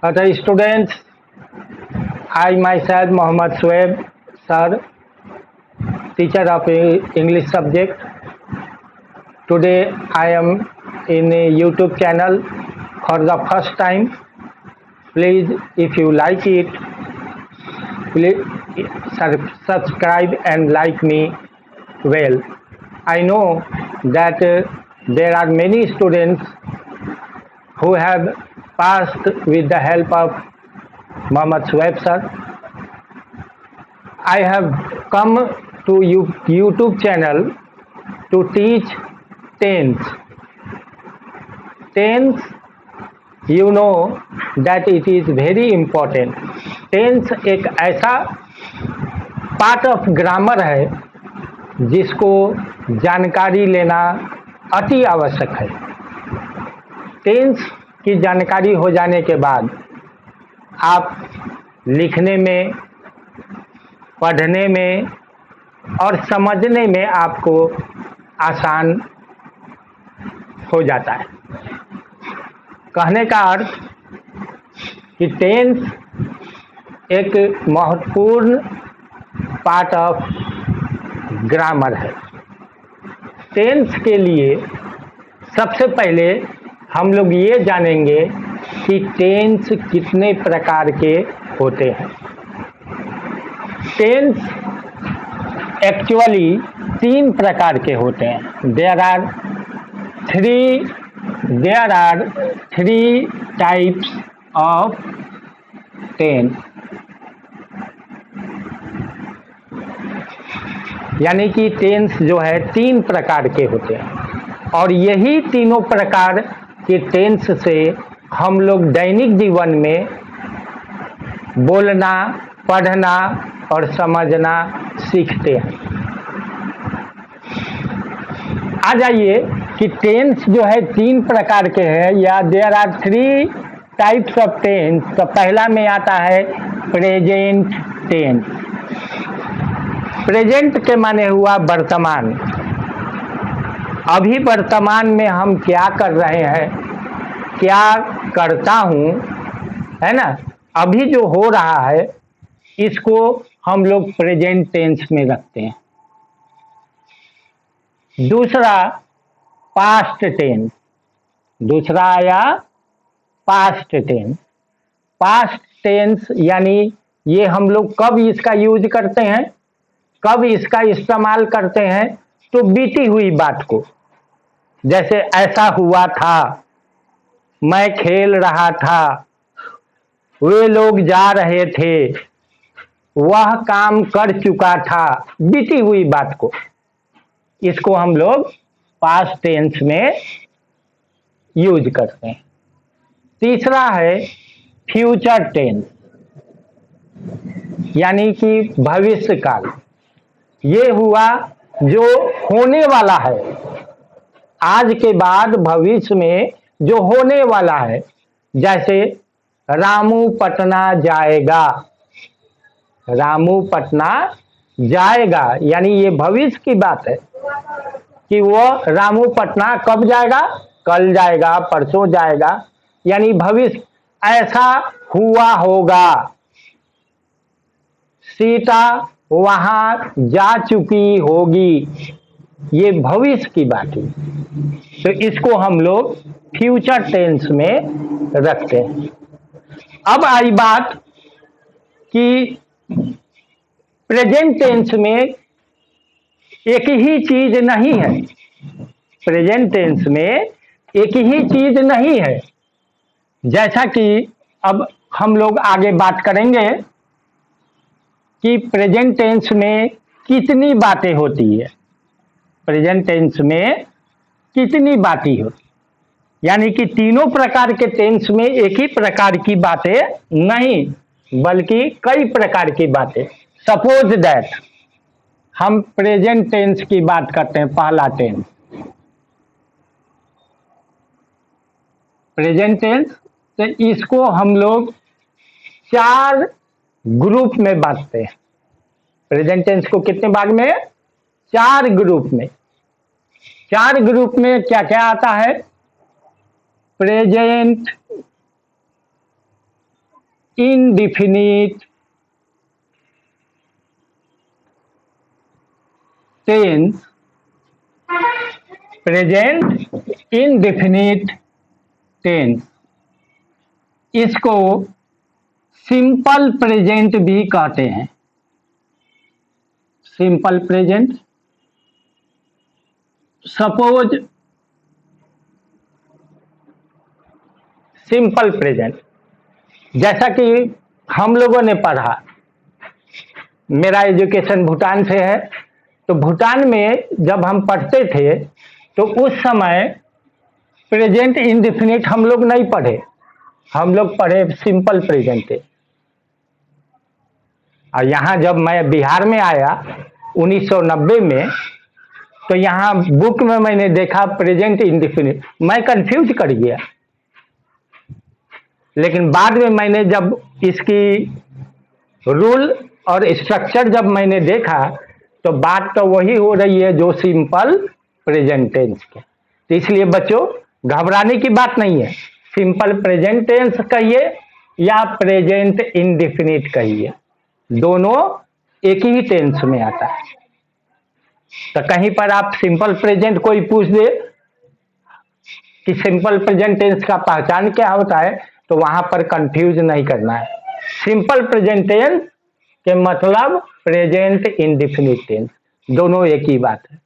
Other students, I myself Mohammad Shuaib, sir, teacher of English subject. Today I am in a YouTube channel for the first time. Please, if you like it, please subscribe and like me well. I know that there are many students who have passed with the help of Mohammad Shuaib sir. I have come to YouTube channel to teach tens. Tens, you know that it is very important. Tense एक ऐसा part of grammar है जिसको जानकारी लेना अति आवश्यक है। Tense की जानकारी हो जाने के बाद आप लिखने में, पढ़ने में और समझने में आपको आसान हो जाता है। कहने का अर्थ कि टेंस एक महत्वपूर्ण पार्ट ऑफ ग्रामर है। टेंस के लिए सबसे पहले हम लोग ये जानेंगे कि टेंस कितने प्रकार के होते हैं। टेंस एक्चुअली 3 प्रकार के होते हैं। There are three types of tense, यानी कि टेंस जो है 3 प्रकार के होते हैं और यही तीनों प्रकार के टेंस से हम लोग दैनिक जीवन में बोलना, पढ़ना और समझना सीखते हैं। आ जाइए कि टेंस जो है 3 प्रकार के हैं या there are 3 types of tense. तो पहला में आता है प्रेजेंट टेंस। प्रेजेंट के माने हुआ वर्तमान। अभी वर्तमान में हम क्या कर रहे हैं, क्या करता हूं, है ना, अभी जो हो रहा है इसको हम लोग प्रेजेंट टेंस में रखते हैं। दूसरा पास्ट टेंस। दूसरा आया पास्ट टेंस। पास्ट टेंस यानी ये हम लोग कब इसका यूज करते हैं, कब इसका इस्तेमाल करते हैं, तो बीती हुई बात को, जैसे ऐसा हुआ था, मैं खेल रहा था, वे लोग जा रहे थे, वह काम कर चुका था, बीती हुई बात को, इसको हम लोग पास्ट टेंस में यूज करते हैं। तीसरा है फ्यूचर टेंस, यानी कि भविष्य काल। ये हुआ जो होने वाला है, आज के बाद भविष्य में जो होने वाला है। जैसे रामू पटना जाएगा, रामू पटना जाएगा, यानी ये भविष्य की बात है कि वो रामू पटना कब जाएगा, कल जाएगा, परसों जाएगा, यानी भविष्य। ऐसा हुआ होगा, सीता वहां जा चुकी होगी, ये भविष्य की बात है। तो इसको हम लोग फ्यूचर टेंस में रखते हैं। अब आई बात कि प्रेजेंट टेंस में एक ही चीज नहीं है। प्रेजेंट टेंस में एक ही चीज नहीं है। जैसा कि अब हम लोग आगे बात करेंगे कि प्रेजेंट टेंस में कितनी बातें होती है। प्रेजेंट टेंस में कितनी बातें होती, यानी कि तीनों प्रकार के टेंस में एक ही प्रकार की बातें नहीं, बल्कि कई प्रकार की बातें। सपोज दैट हम प्रेजेंट टेंस की बात करते हैं, पहला टेंस प्रेजेंट टेंस, तो इसको हम लोग 4 ग्रुप में बांटते हैं। प्रेजेंट टेंस को कितने भाग में, 4 ग्रुप में। 4 ग्रुप में क्या क्या आता है, present indefinite tense, present indefinite tense, इसको सिंपल प्रेजेंट भी कहते हैं। Simple present, suppose simple present, जैसा कि हम लोगों ने पढ़ा, मेरा एजुकेशन भूटान से है, तो भूटान में जब हम पढ़ते थे तो उस समय प्रेजेंट इंडेफिनिट हम लोग नहीं पढ़े, हम लोग पढ़े सिंपल प्रेजेंट। और यहाँ जब मैं बिहार में आया 1990 में, तो यहाँ बुक में मैंने देखा प्रेजेंट इंडेफिनिट, मैं कंफ्यूज कर गया। लेकिन बाद में मैंने जब इसकी रूल और स्ट्रक्चर जब मैंने देखा, तो बात तो वही हो रही है जो सिंपल प्रेजेंट टेंस के। तो इसलिए बच्चों घबराने की बात नहीं है, सिंपल प्रेजेंट टेंस कहिए या प्रेजेंट इंडेफिनिट कहिए, दोनों एक ही टेंस में आता है। तो कहीं पर आप सिंपल प्रेजेंट कोई पूछ दे कि सिंपल प्रेजेंट टेंस का पहचान क्या होता है, तो वहां पर कंफ्यूज नहीं करना है। सिंपल प्रेजेंट टेंस के मतलब प्रेजेंट इंडेफिनिट टेंस, दोनों एक ही बात है।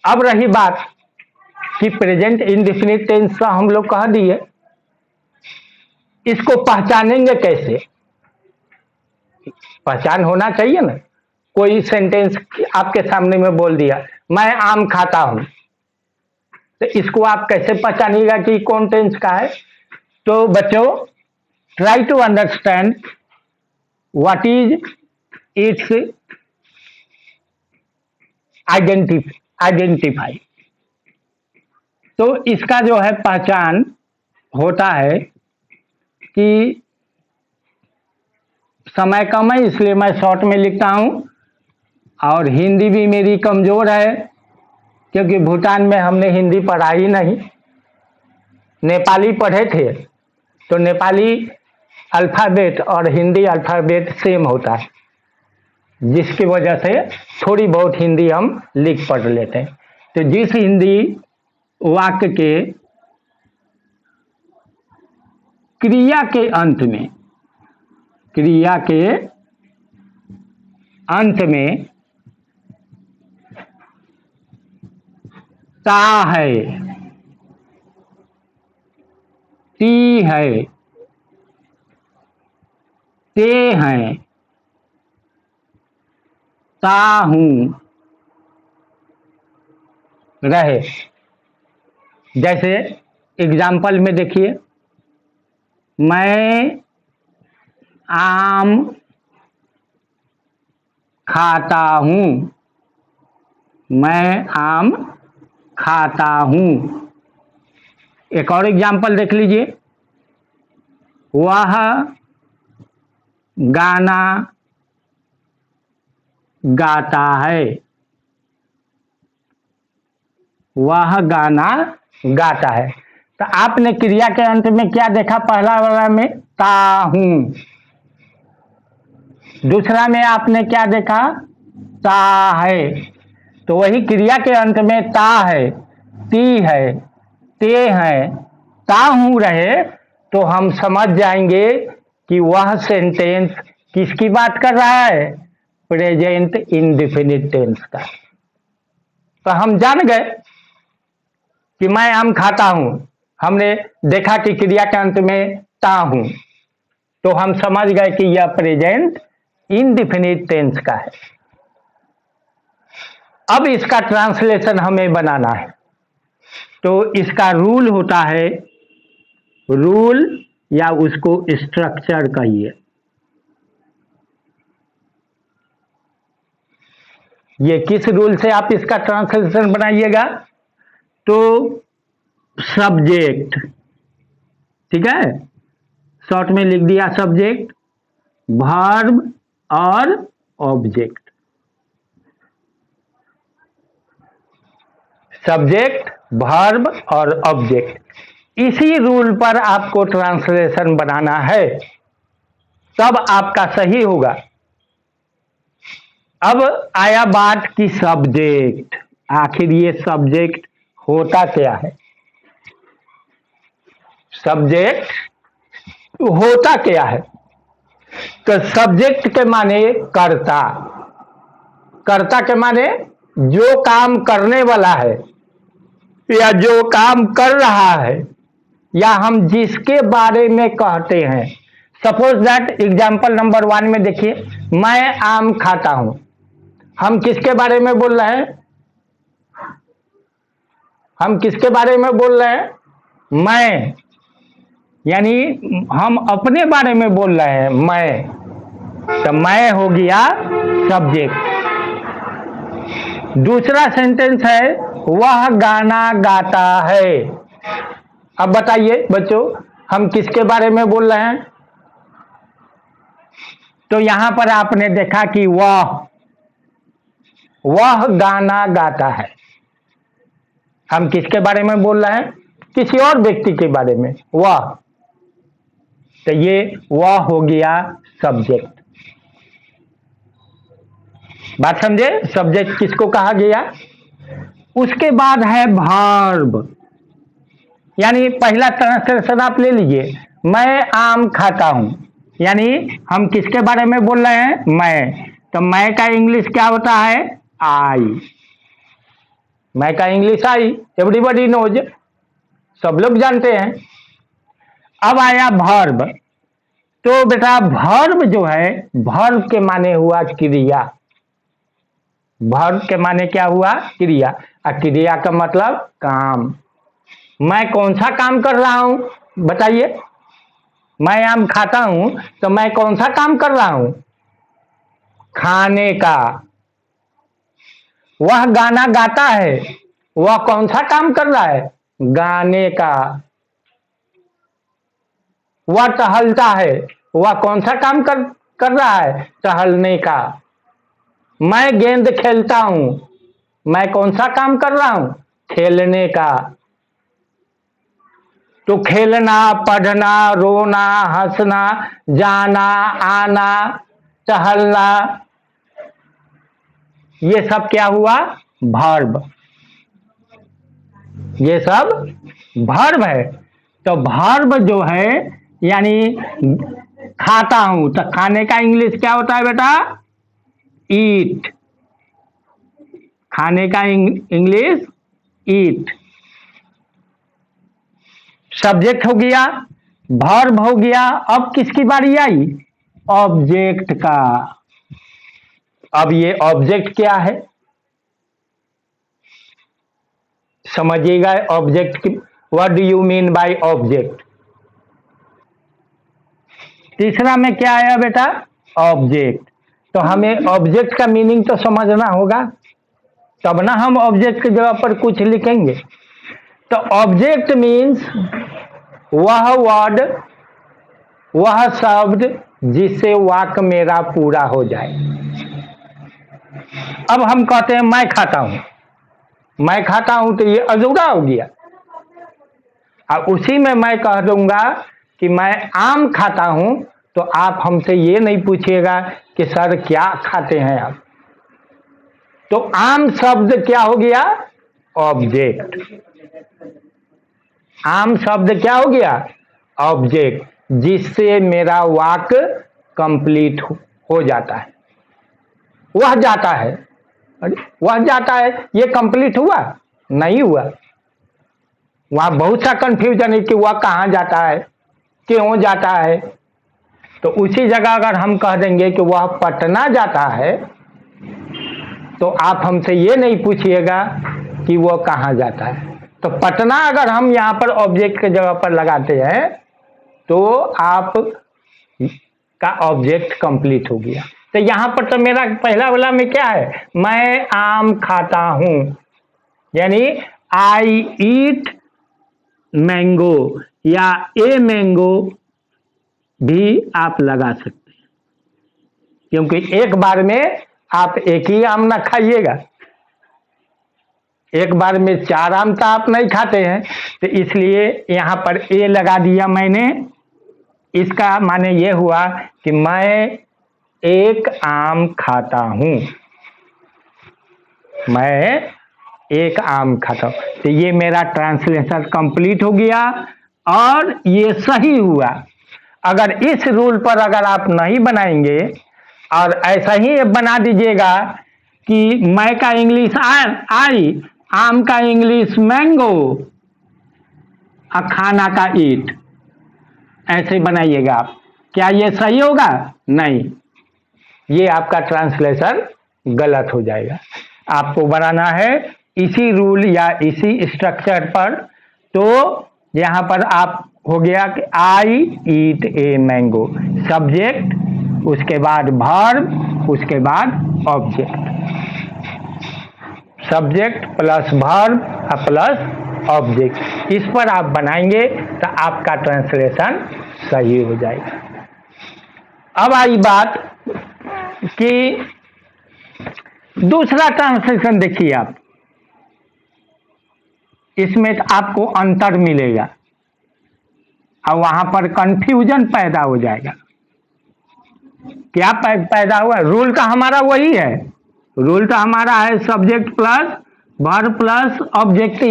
अब रही बात कि प्रेजेंट इंडेफिनिट टेंस का हम लोग कह दिए, इसको पहचानेंगे कैसे? पहचान होना चाहिए ना। कोई सेंटेंस आपके सामने में बोल दिया, मैं आम खाता हूं, तो इसको आप कैसे पहचानिएगा कि कौन टेंस का है? तो बच्चों try to understand what is its identify. तो इसका जो है पहचान होता है कि समय कम है इसलिए मैं शॉर्ट में लिखता हूं, और हिंदी भी मेरी कमजोर है क्योंकि भूटान में हमने हिंदी पढ़ा ही नहीं, नेपाली पढ़े थे। तो नेपाली अल्फ़ाबेट और हिंदी अल्फ़ाबेट सेम होता है, जिसकी वजह से थोड़ी बहुत हिंदी हम लिख पढ़ लेते हैं। तो जिस हिंदी वाक्य के क्रिया के अंत में ता है, ती है, ते हैं, ता हूं रहे। जैसे एग्जाम्पल में देखिए, मैं आम खाता हूं, मैं आम खाता हूं। एक और एग्जाम्पल देख लीजिए, वह गाना गाता है, वह गाना गाता है। तो आपने क्रिया के अंत में क्या देखा? पहला वाला में ता हूं, दूसरा में आपने क्या देखा? ता है। तो वही क्रिया के अंत में ता है, ती है, ते है, ता हूं रहे, तो हम समझ जाएंगे कि वह सेंटेंस किसकी बात कर रहा है? प्रेजेंट इंडेफिनिट टेंस का। तो हम जान गए कि मैं आम खाता हूं, हमने देखा कि क्रिया के अंत में ता हूं, तो हम समझ गए कि यह प्रेजेंट इंडेफिनिट टेंस का है। अब इसका ट्रांसलेशन हमें बनाना है, तो इसका रूल होता है, रूल या उसको स्ट्रक्चर कहिए। ये किस रूल से आप इसका ट्रांसलेशन बनाइएगा? तो सब्जेक्ट, ठीक है, शॉर्ट में लिख दिया सब्जेक्ट, वर्ब और ऑब्जेक्ट। सब्जेक्ट, वर्ब और ऑब्जेक्ट, इसी रूल पर आपको ट्रांसलेशन बनाना है। तब आपका सही होगा। अब आया बात की सब्जेक्ट, आखिर ये सब्जेक्ट होता क्या है? सब्जेक्ट होता क्या है? तो सब्जेक्ट के माने कर्ता, कर्ता के माने जो काम करने वाला है या जो काम कर रहा है या हम जिसके बारे में कहते हैं। सपोज दैट एग्जाम्पल नंबर 1 में देखिए, मैं आम खाता हूं। हम किसके बारे में बोल रहे हैं? हम किसके बारे में बोल रहे हैं? मैं, यानी हम अपने बारे में बोल रहे हैं, मैं। तो मैं हो गया सब्जेक्ट। दूसरा सेंटेंस है वह गाना गाता है। अब बताइए बच्चों, हम किसके बारे में बोल रहे हैं? तो यहां पर आपने देखा कि वह गाना गाता है। हम किसके बारे में बोल रहे हैं? किसी और व्यक्ति के बारे में, वह। तो ये वह हो गया सब्जेक्ट। बात समझे? सब्जेक्ट किसको कहा गया? उसके बाद है वर्ब, यानी पहला ट्रांसलेशन आप ले लीजिए, मैं आम खाता हूं। यानी हम किसके बारे में बोल रहे हैं? मैं। तो मैं का इंग्लिश क्या होता है? आई। मैं का इंग्लिश आई, एवरीबॉडी नोज, सब लोग जानते हैं। अब आया वर्ब। तो बेटा वर्ब जो है, वर्ब के माने हुआ क्रिया। वर्ब के माने क्या हुआ? क्रिया। और क्रिया का मतलब काम। मैं कौन सा काम कर रहा हूं? बताइए। मैं आम खाता हूं, तो मैं कौन सा काम कर रहा हूं? खाने का। वह गाना गाता है, वह कौन सा काम कर रहा है? गाने का। वह टहलता है, वह कौन सा काम कर रहा है? टहलने का। मैं गेंद खेलता हूं, मैं कौन सा काम कर रहा हूं? खेलने का। तो खेलना, पढ़ना, रोना, हंसना, जाना, आना, टहलना, ये सब क्या हुआ? वर्ब। ये सब वर्ब है। तो वर्ब जो है, यानी खाता हूं, तो खाने का इंग्लिश क्या होता है बेटा? ईट। खाने का इंग्लिश ईट। सब्जेक्ट हो गया, वर्ब हो गया। अब किसकी बारी आई? ऑब्जेक्ट का। अब ये ऑब्जेक्ट क्या है समझिएगा। ऑब्जेक्ट की what do you mean by object? तीसरा में क्या आया बेटा? ऑब्जेक्ट। तो हमें ऑब्जेक्ट का मीनिंग तो समझना होगा, तब ना हम ऑब्जेक्ट की जगह पर कुछ लिखेंगे। तो ऑब्जेक्ट मीन्स वह वर्ड, वह शब्द जिससे वाक्य मेरा पूरा हो जाए। अब हम कहते हैं मैं खाता हूं, मैं खाता हूं, तो ये अधूरा हो गया। और उसी में मैं कह दूंगा कि मैं आम खाता हूं, तो आप हमसे ये नहीं पूछिएगा कि सर क्या खाते हैं आप। तो आम शब्द क्या हो गया? ऑब्जेक्ट। आम शब्द क्या हो गया? ऑब्जेक्ट, जिससे मेरा वाक्य कंप्लीट हो जाता है। वह जाता है, वह जाता है, ये कंप्लीट हुआ? नहीं हुआ। वहां बहुत सा कंफ्यूजन है कि वह कहां जाता है, क्यों जाता है। तो उसी जगह अगर हम कह देंगे कि वह पटना जाता है, तो आप हमसे ये नहीं पूछिएगा कि वह कहां जाता है। तो पटना अगर हम यहां पर ऑब्जेक्ट के जगह पर लगाते हैं, तो आप का ऑब्जेक्ट कंप्लीट हो गया। तो यहां पर तो मेरा पहला वाला में क्या है? मैं आम खाता हूं, यानी आई ईट मैंगो, या ए मैंगो भी आप लगा सकते हैं, क्योंकि एक बार में आप एक ही आम ना खाइएगा, एक बार में 4 आम तो आप नहीं खाते हैं। तो इसलिए यहां पर ए लगा दिया मैंने, इसका माने ये हुआ कि मैं एक आम खाता हूं, मैं एक आम खाता हूं। तो ये मेरा ट्रांसलेशन कंप्लीट हो गया और ये सही हुआ। अगर इस रूल पर अगर आप नहीं बनाएंगे और ऐसा ही बना दीजिएगा कि मैं का इंग्लिश आई, आम का इंग्लिश मैंगो और खाना का ईट, ऐसे बनाइएगा आप, क्या ये सही होगा? नहीं, ये आपका ट्रांसलेशन गलत हो जाएगा। आपको बनाना है इसी रूल या इसी स्ट्रक्चर पर। तो यहां पर आप हो गया कि आई ईट ए मैंगो, सब्जेक्ट, उसके बाद वर्ब, उसके बाद object, subject plus verb plus object. इस पर आप बनाएंगे तो आपका ट्रांसलेशन सही हो जाएगा। अब आई बात कि दूसरा ट्रांसलेशन देखिए आप, इसमें आपको अंतर मिलेगा और वहां पर कंफ्यूजन पैदा हो जाएगा। क्या पैदा हुआ? रूल का हमारा वही है, रूल तो हमारा है subject plus verb plus object,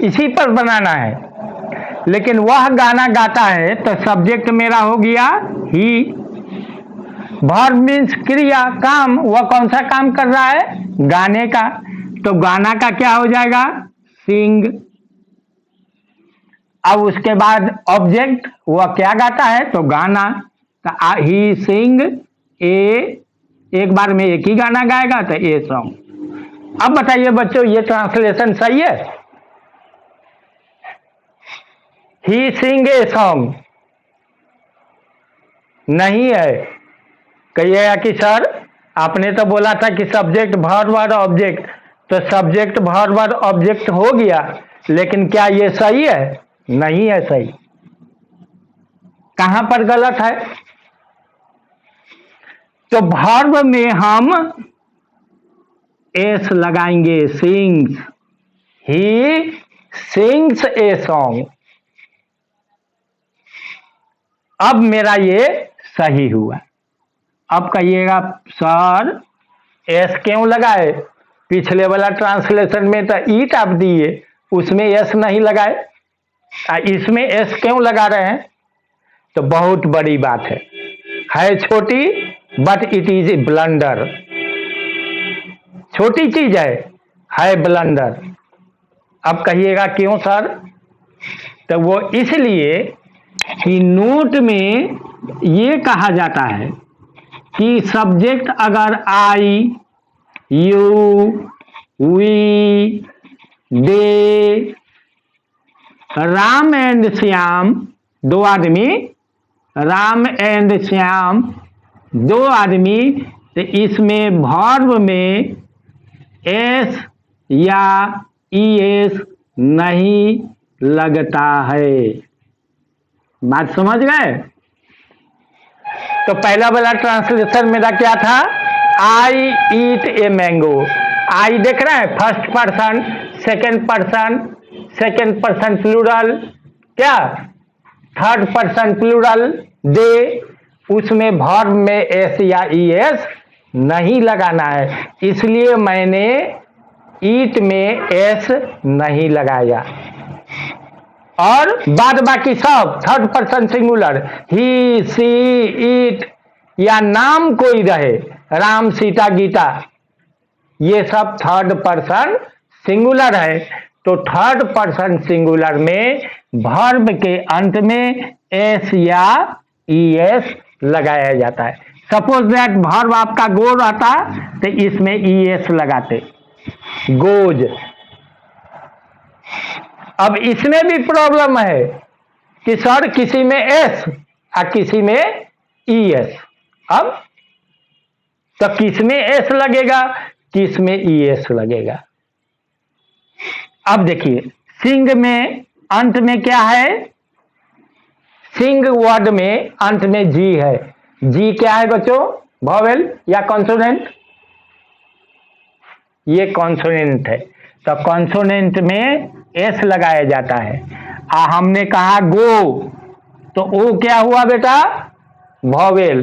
इसी पर बनाना है। लेकिन वह गाना गाता है तो सब्जेक्ट मेरा हो गया ही, वर्ब मीन्स क्रिया, काम, वह कौन सा काम कर रहा है? गाने का। तो गाना का क्या हो जाएगा? सिंग। अब उसके बाद ऑब्जेक्ट, वह क्या गाता है? तो गाना। तो ही सिंग ए, एक बार में एक ही गाना गाएगा तो ए सॉन्ग। अब बताइए बच्चों, ये ट्रांसलेशन सही है? ही सिंग ए सॉन्ग नहीं है। कहिएगा कि सर आपने तो बोला था कि सब्जेक्ट वर्ब और ऑब्जेक्ट, तो सब्जेक्ट वर्ब और ऑब्जेक्ट हो गया, लेकिन क्या ये सही है? नहीं है सही। कहां पर गलत है? तो वर्ब में हम एस लगाएंगे, sings, he sings a song. अब मेरा ये सही हुआ। अब कहिएगा सर एस क्यों लगाए? पिछले वाला ट्रांसलेशन में तो ईट आप दिए, उसमें एस नहीं लगाए, इसमें एस क्यों लगा रहे हैं? तो बहुत बड़ी बात है छोटी, but it is a blunder. छोटी चीज है ब्लंडर। अब कहिएगा क्यों सर? तो वो इसलिए कि नोट में ये कहा जाता है कि सब्जेक्ट अगर I, you, we, they, Ram and Shyam, दो आदमी, राम एंड श्याम दो आदमी, तो इसमें वर्ब में एस या ईएस नहीं लगता है। बात समझ गए? तो पहला वाला ट्रांसलेशन मेरा क्या था? आई ईट ए मैंगो। आई देख रहे हैं, first person, second person plural, क्या थर्ड पर्सन प्लूरल, दे, उसमें वर्ब में एस या ईएस नहीं लगाना है, इसलिए मैंने ईट में एस नहीं लगाया। और बाद बाकी सब third person singular, he, she, it, या नाम कोई रहे, राम, सीता, गीता, ये सब थर्ड पर्सन सिंगुलर है। तो थर्ड पर्सन सिंगुलर में वर्ब के अंत में एस या ईएस लगाया जाता है। सपोज दैट वर्ब आपका गो रहता तो इसमें ईएस लगाते, गोज। अब इसमें भी प्रॉब्लम है कि सर किसी में एस और किसी में ईएस। अब तो किस में एस लगेगा, किस में ईएस लगेगा? अब देखिए, सिंग में अंत में क्या है? सिंग वर्ड में अंत में जी है। जी क्या है बच्चों? वॉवेल या कॉन्सोनेंट? ये कॉन्सोनेंट है, तो कॉन्सोनेंट में एस लगाया जाता है। हमने कहा गो, तो ओ क्या हुआ बेटा? वॉवेल।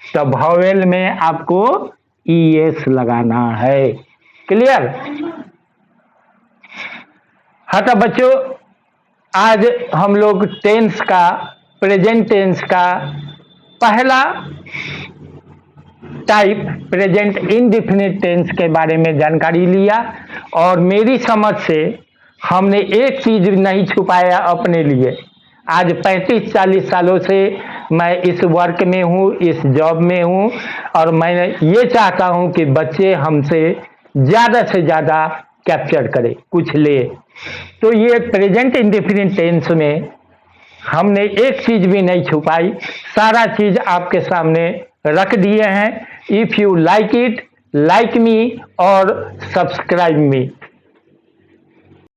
तो वॉवेल में आपको ES लगाना है। क्लियर? हाँ तो बच्चों, आज हम लोग टेंस का, प्रेजेंट टेंस का पहला टाइप प्रेजेंट इंडेफिनिट टेंस के बारे में जानकारी लिया, और मेरी समझ से हमने एक चीज नहीं छुपाया अपने लिए। आज 35-40 सालों से मैं इस वर्क में हूँ, इस जॉब में हूँ, और मैं ये चाहता हूँ कि बच्चे हमसे ज़्यादा से ज़्यादा कैप्चर करें, कुछ ले। तो ये प्रेजेंट इंडेफिनिट टेंस में हमने एक चीज भी नहीं छुपाई, सारा चीज आपके सामने रख दिए हैं। If you like it, like me और सब्सक्राइब मी।